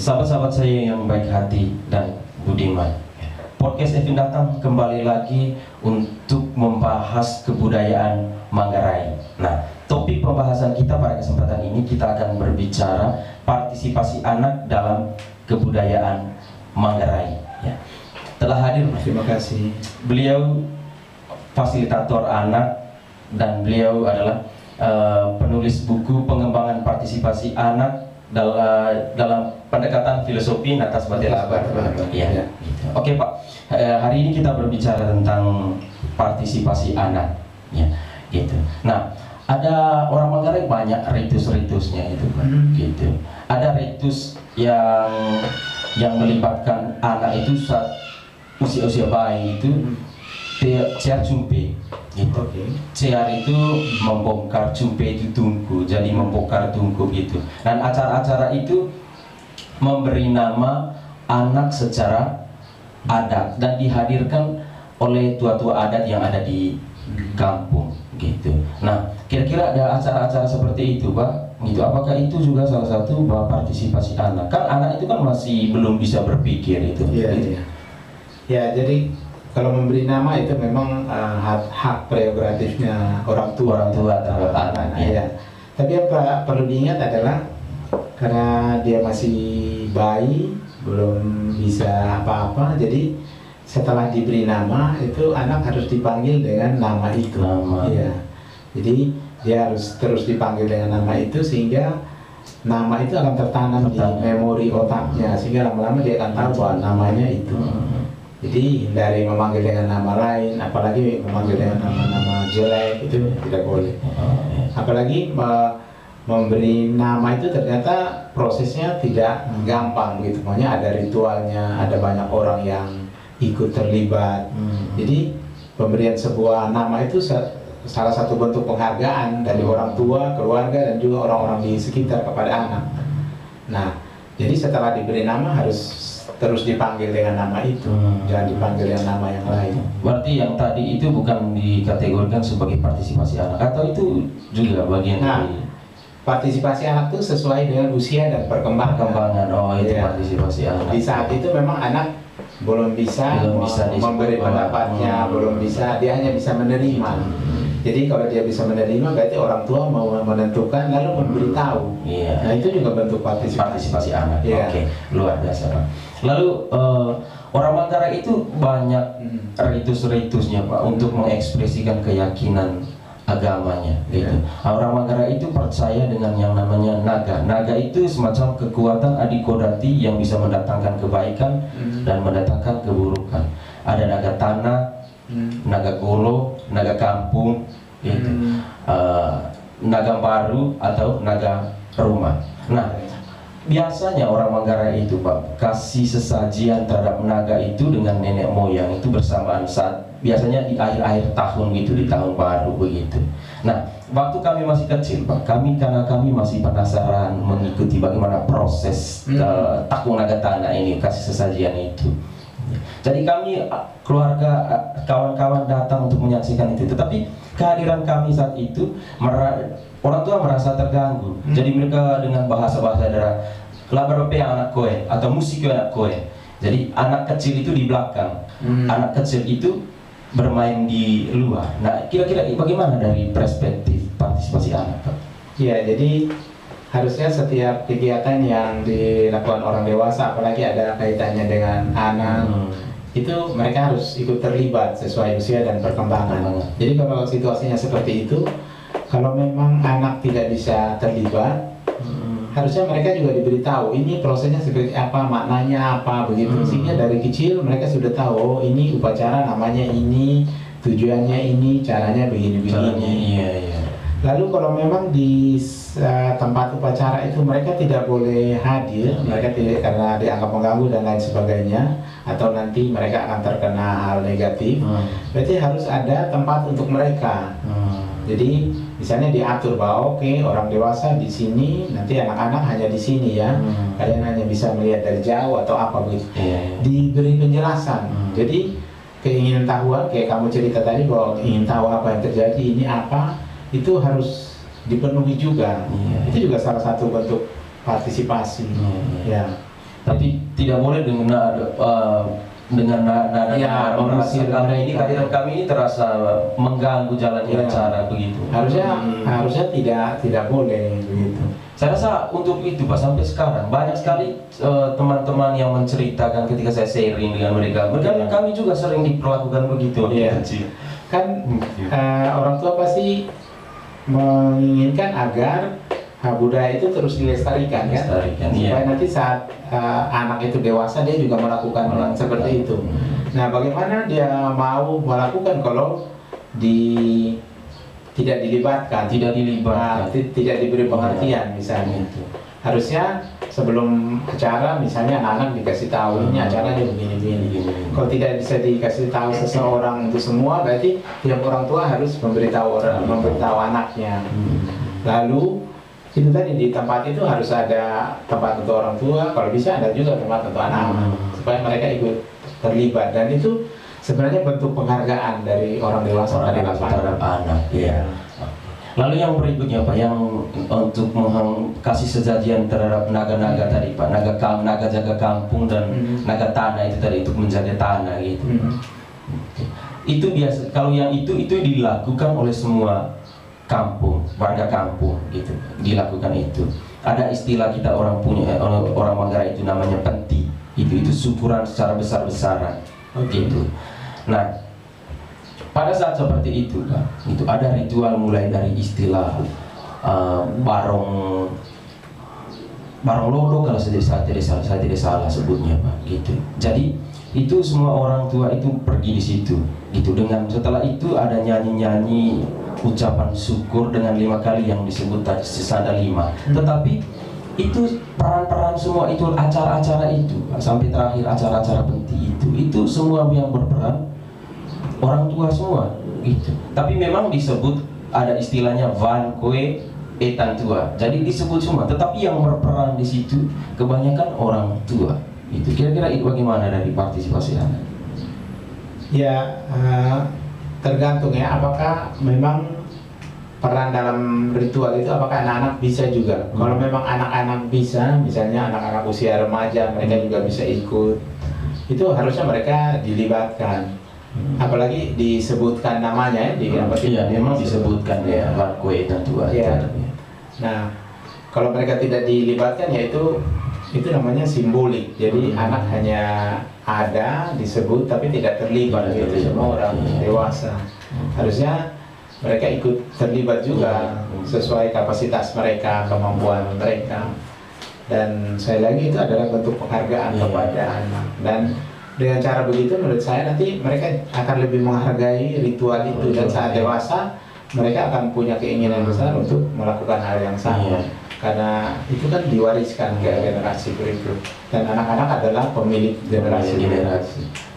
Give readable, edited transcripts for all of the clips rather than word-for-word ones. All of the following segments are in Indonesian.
Sahabat-sahabat saya yang baik hati dan budiman, podcast Evin datang kembali lagi untuk membahas kebudayaan Manggarai. Nah, topik pembahasan kita pada kesempatan ini kita akan berbicara partisipasi anak dalam kebudayaan Manggarai. Ya. Telah hadir, terima kasih. Beliau fasilitator anak dan beliau adalah penulis buku pengembangan partisipasi anak dalam pendekatan filosofi Natas Batela Abad. Ya. Oke Pak, hari ini kita berbicara tentang partisipasi anak. Ya, gitu. Nah, ada orang Manggarai banyak ritus-ritusnya itu Pak. Gitu. Ada ritus yang melibatkan anak itu saat usia-usia bayi itu ciar cumpe gitu. Ciar itu membongkar, cumpe itu tungku, jadi membongkar tungku gitu. Dan acara-acara itu memberi nama anak secara adat dan dihadirkan oleh tua-tua adat yang ada di kampung gitu. Nah, kira-kira ada acara-acara seperti itu Pak gitu. Apakah itu juga salah satu partisipasi anak? Kan anak itu kan masih belum bisa berpikir itu. Iya, gitu. iya. Ya, jadi kalau memberi nama itu memang hak prerogatifnya orang tua terhadap anak. Ya. Tapi yang perlu diingat adalah karena dia masih bayi, belum bisa apa-apa, jadi setelah diberi nama itu anak harus dipanggil dengan nama itu. Ya. Jadi dia harus terus dipanggil dengan nama itu sehingga nama itu akan tertanam di memori otaknya, sehingga lama-lama dia akan tahu bahwa namanya itu. Jadi hindari memanggil dengan nama lain, apalagi memanggil dengan nama-nama jelek, itu tidak boleh. Apalagi memberi nama itu ternyata prosesnya tidak gampang gitu. Makanya ada ritualnya, ada banyak orang yang ikut terlibat. Jadi pemberian sebuah nama itu salah satu bentuk penghargaan dari orang tua, keluarga, dan juga orang-orang di sekitar kepada anak. Nah, jadi setelah diberi nama harus terus dipanggil dengan nama itu, jangan dipanggil dengan nama yang lain. Berarti yang tadi itu bukan dikategorikan sebagai partisipasi anak, atau itu juga bagian dari partisipasi anak itu sesuai dengan usia dan perkembangan. Oh, itu partisipasi anak. Di saat itu memang anak belum bisa memberi pendapatnya, belum bisa, dia hanya bisa menerima. Jadi kalau dia bisa menerima, berarti orang tua mau menentukan lalu memberitahu. Nah, itu juga bentuk partisipasi anak. Oke, luar biasa Pak. Lalu orang Manggarai itu banyak ritus-ritusnya Pak untuk mengekspresikan keyakinan agamanya gitu. Orang Manggarai itu percaya dengan yang namanya naga. Naga itu semacam kekuatan adikodati yang bisa mendatangkan kebaikan dan mendatangkan keburukan. Ada naga tanah, naga golo, naga kampung gitu. Naga baru atau naga rumah. Nah, biasanya orang Manggarai itu Pak kasih sesajian terhadap naga itu dengan nenek moyang itu bersamaan saat biasanya di akhir-akhir tahun gitu, di tahun baru begitu. Nah, waktu kami masih kecil Pak, karena kami masih penasaran mengikuti bagaimana proses takung naga tanah ini, kasih sesajian itu. Jadi kami keluarga kawan-kawan datang untuk menyaksikan itu, tetapi kehadiran kami saat itu orang tua merasa terganggu. Jadi mereka dengan bahasa-bahasa daerah kelabar yang anak koe atau musik anak koe. Jadi anak kecil itu di belakang, anak kecil itu bermain di luar. Nah, kira-kira bagaimana dari perspektif partisipasi anak Pak? Ya, jadi harusnya setiap kegiatan yang dilakukan orang dewasa, apalagi ada kaitannya dengan anak, itu mereka harus ikut terlibat sesuai usia dan perkembangan. Jadi kalau situasinya seperti itu, kalau memang anak tidak bisa terlibat, harusnya mereka juga diberitahu ini prosesnya seperti apa, maknanya apa begitu, sehingga dari kecil mereka sudah tahu, oh ini upacara namanya ini, tujuannya ini, caranya begini-begini. Iya. Lalu kalau memang di tempat upacara itu mereka tidak boleh hadir, mereka tidak, karena dianggap mengganggu dan lain sebagainya, atau nanti mereka akan terkena hal negatif, berarti harus ada tempat untuk mereka. Jadi misalnya diatur bahwa oke, orang dewasa di sini, nanti anak-anak hanya di sini ya, kalian hanya bisa melihat dari jauh atau apa begitu. Diberi penjelasan. Jadi keinginan tahuan, kayak kamu cerita tadi bahwa ingin tahu apa yang terjadi, ini apa, itu harus dipenuhi juga. Itu juga salah satu bentuk partisipasi. Ya. Tapi tidak boleh dengan nada Ya, mengusir mengusir kami ini, mereka. kehadiran kami ini terasa mengganggu jalannya Ya. acara begitu. Harusnya tidak boleh begitu. Saya rasa untuk itu Pak, sampai sekarang banyak sekali teman-teman yang menceritakan ketika saya sharing dengan mereka. Mereka kami juga sering diperlakukan begitu waktu Iya. kecil. Kan orang tua pasti menginginkan agar budaya itu terus dilestarikan, kan? Dilestarikan, iya. Supaya nanti saat anak itu dewasa dia juga melakukan seperti itu. Nah, bagaimana dia mau melakukan kalau tidak dilibatkan, Tidak dilibatkan. tidak diberi pengertian misalnya. Harusnya sebelum acara misalnya anak-anak dikasih tahu ini acaranya begini-begini. Kalau tidak bisa dikasih tahu seseorang untuk semua, berarti tiap orang tua harus memberitahu anaknya. Lalu itu tadi di tempat itu harus ada tempat untuk orang tua, kalau bisa ada juga tempat untuk anak-anak supaya mereka ikut terlibat, dan itu sebenarnya bentuk penghargaan dari orang dewasa terhadap anak. Iya. Lalu yang berikutnya Pak, yang untuk kasih sesajian terhadap naga-naga tadi Pak, naga jaga kampung dan naga tanah itu tadi untuk menjaga tanah gitu. Itu biasa, kalau yang itu dilakukan oleh semua kampung, warga kampung gitu, dilakukan itu. Ada istilah kita orang Manggarai itu namanya penti. Itu syukuran secara besar-besaran gitu. Nah, pada saat seperti itu Pak, itu ada ritual mulai dari istilah barong lodo kalau saya tidak salah sebutnya Pak gitu. Jadi itu semua orang tua itu pergi di situ gitu, dengan setelah itu ada nyanyi-nyanyi ucapan syukur dengan 5 kali yang disebut tadi sesada 5. Tetapi itu peran-peran semua itu, acara-acara itu sampai terakhir acara-acara penting itu semua yang berperan orang tua semua gitu. Tapi memang disebut ada istilahnya van koe etan tua. Jadi disebut semua, tetapi yang berperan di situ kebanyakan orang tua. Itu kira-kira itu bagaimana dari partisipasi Anda? Ya, tergantung ya, apakah memang peran dalam ritual itu apakah anak-anak bisa juga. Kalau memang anak-anak bisa, misalnya anak-anak usia remaja, mereka juga bisa ikut, itu harusnya mereka dilibatkan. Apalagi disebutkan namanya ya, Iya, memang disebutkan ya, van koe etan tua. Ya. Nah, kalau mereka tidak dilibatkan ya itu namanya simbolik. Jadi anak hanya ada disebut tapi tidak terlibat gitu, semua orang dewasa. Harusnya mereka ikut terlibat juga sesuai kapasitas mereka, kemampuan mereka. Dan sekali lagi itu adalah bentuk penghargaan kepada anak. Dan dengan cara begitu menurut saya nanti mereka akan lebih menghargai ritual itu, dan saat dewasa mereka akan punya keinginan besar untuk melakukan hal yang sama. Karena itu kan diwariskan ke generasi berikut, dan anak-anak adalah pemilik generasi.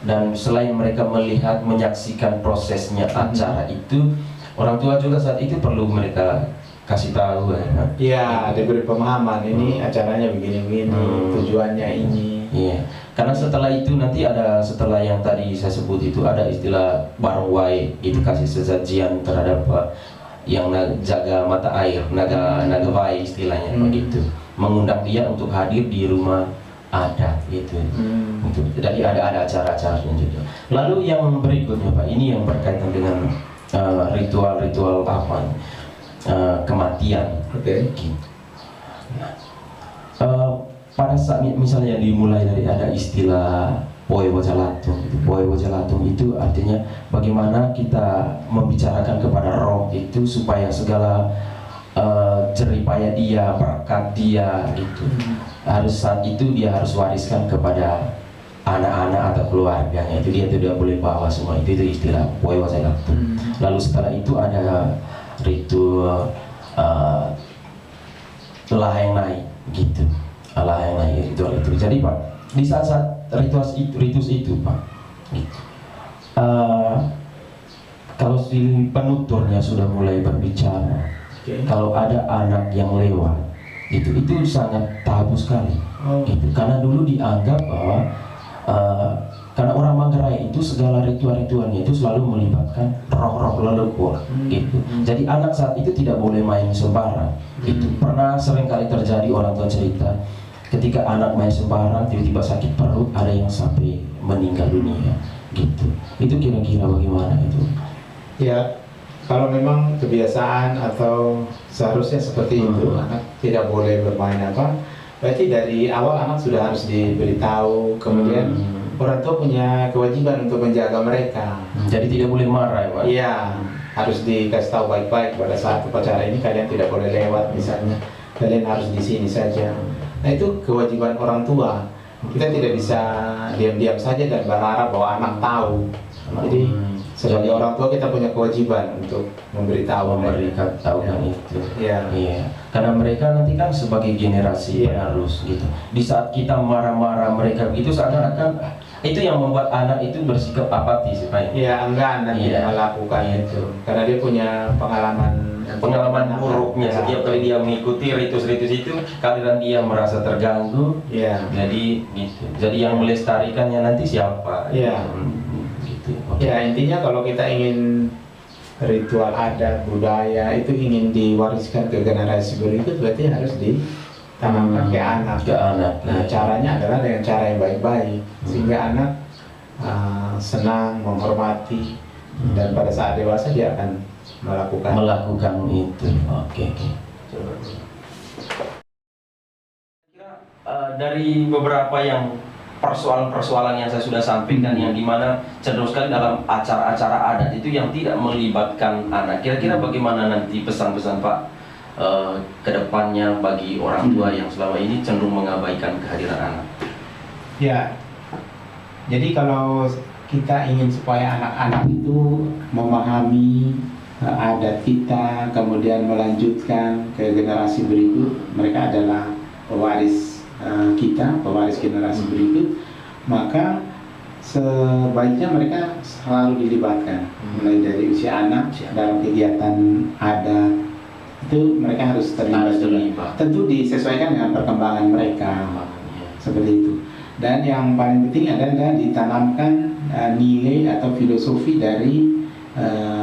Dan selain mereka melihat, menyaksikan prosesnya acara itu, orang tua juga saat itu perlu mereka kasih tahu ya. Iya, diberi pemahaman ini acaranya begini-begini, tujuannya ini. Iya, karena setelah itu nanti ada, setelah yang tadi saya sebut itu ada istilah barong wae, itu kasih sesajian terhadap yang jaga mata air, naga wae istilahnya begitu, mengundang dia untuk hadir di rumah adat gitu. Jadi ada acara-acaranya juga. Lalu yang berikutnya Pak, ini yang berkaitan dengan ritual-ritual apa? Kematian. Oke. Pada saat misalnya dimulai dari ada istilah Poe Wojalatung, Poe Wojalatung itu artinya bagaimana kita membicarakan kepada roh itu supaya segala jeripaya dia, berkat dia itu harus saat itu dia harus wariskan kepada anak-anak atau keluarganya, itu dia tidak boleh bawa semua, itu istilah Poe Wojalatung. Lalu setelah itu ada ritual laheng naik gitu, laheng naik ritual itu. Jadi Pak, di saat ritus itu Pak, kalau si penuturnya sudah mulai berbicara, kalau ada anak yang lewat itu sangat tabu sekali. Gitu. Karena dulu dianggap bahwa karena orang Manggarai itu segala ritual-ritualnya itu selalu melibatkan roh-roh leluhur gitu. Jadi anak saat itu tidak boleh main sembarang. Itu pernah sering kali terjadi, orang tua cerita ketika anak main sembarang tiba-tiba sakit perut, ada yang sampai meninggal dunia gitu. Itu kira-kira bagaimana itu? Ya, kalau memang kebiasaan atau seharusnya seperti itu, anak tidak boleh bermain apa, berarti dari awal anak sudah harus diberitahu, kemudian orang tua punya kewajiban untuk menjaga mereka. Jadi tidak boleh marah ya Pak? Iya, harus dikasih tahu baik-baik pada saat upacara ini kalian tidak boleh lewat misalnya, kalian harus di sini saja. Nah itu kewajiban orang tua. Kita tidak bisa diam-diam saja dan berharap bahwa anak tahu. Jadi sebagai orang tua kita punya kewajiban untuk memberitahu memberikan tahukan ya. itu. Iya. Iya. Karena mereka nanti kan sebagai generasi Iya. penerus gitu. Di saat kita marah-marah mereka begitu, seakan-akan itu yang membuat anak itu bersikap apatis Pak. Iya, enggan nanti Iya. melakukan itu. Karena dia punya pengalaman buruknya. Ya. Setiap kali dia mengikuti ritus-ritus itu, kehadiran dia merasa terganggu. Iya. Jadi gitu. Jadi yang melestarikannya nanti siapa? Iya. Gitu. Oke. Ya intinya kalau kita ingin ritual adat budaya itu ingin diwariskan ke generasi berikut, berarti harus ditanamkan ke anak. Ke anak. Nah Iya. caranya adalah dengan cara yang baik-baik sehingga anak senang, menghormati, dan pada saat dewasa dia akan melakukan itu. Oke. Dari beberapa yang persoalan-persoalan yang saya sudah sampaikan, yang dimana cenderung sekali dalam acara-acara adat itu yang tidak melibatkan anak. Kira-kira bagaimana nanti pesan-pesan Pak ke depannya bagi orang tua yang selama ini cenderung mengabaikan kehadiran anak? Ya, jadi kalau kita ingin supaya anak-anak itu memahami adat kita, kemudian melanjutkan ke generasi berikut, mereka adalah pewaris kita, pewaris generasi berikut, maka sebaiknya mereka selalu dilibatkan, mulai dari usia anak dalam kegiatan adat itu mereka harus terlibat. Tentu disesuaikan dengan perkembangan mereka, seperti itu. Dan yang paling penting adalah ditanamkan nilai atau filosofi dari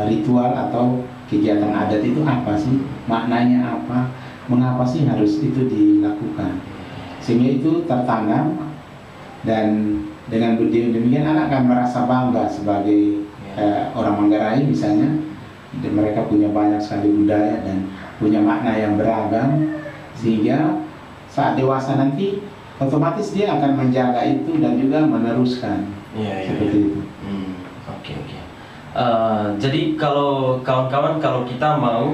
ritual atau kegiatan adat itu apa sih, maknanya apa, mengapa sih harus itu dilakukan, sehingga itu tertanam, dan dengan demikian anak akan merasa bangga sebagai orang Manggarai misalnya, dan mereka punya banyak sekali budaya dan punya makna yang beragam, sehingga saat dewasa nanti otomatis dia akan menjaga itu dan juga meneruskan. Seperti itu. Oke. Jadi kalau kawan-kawan, kalau kita mau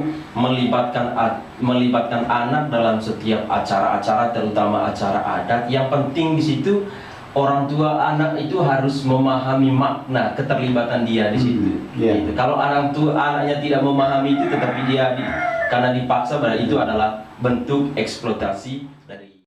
melibatkan anak dalam setiap acara-acara, terutama acara adat, yang penting di situ orang tua anak itu harus memahami makna keterlibatan dia di situ. Gitu. Kalau anaknya tidak memahami itu, tetapi dia karena dipaksa, berarti itu adalah bentuk eksploitasi dari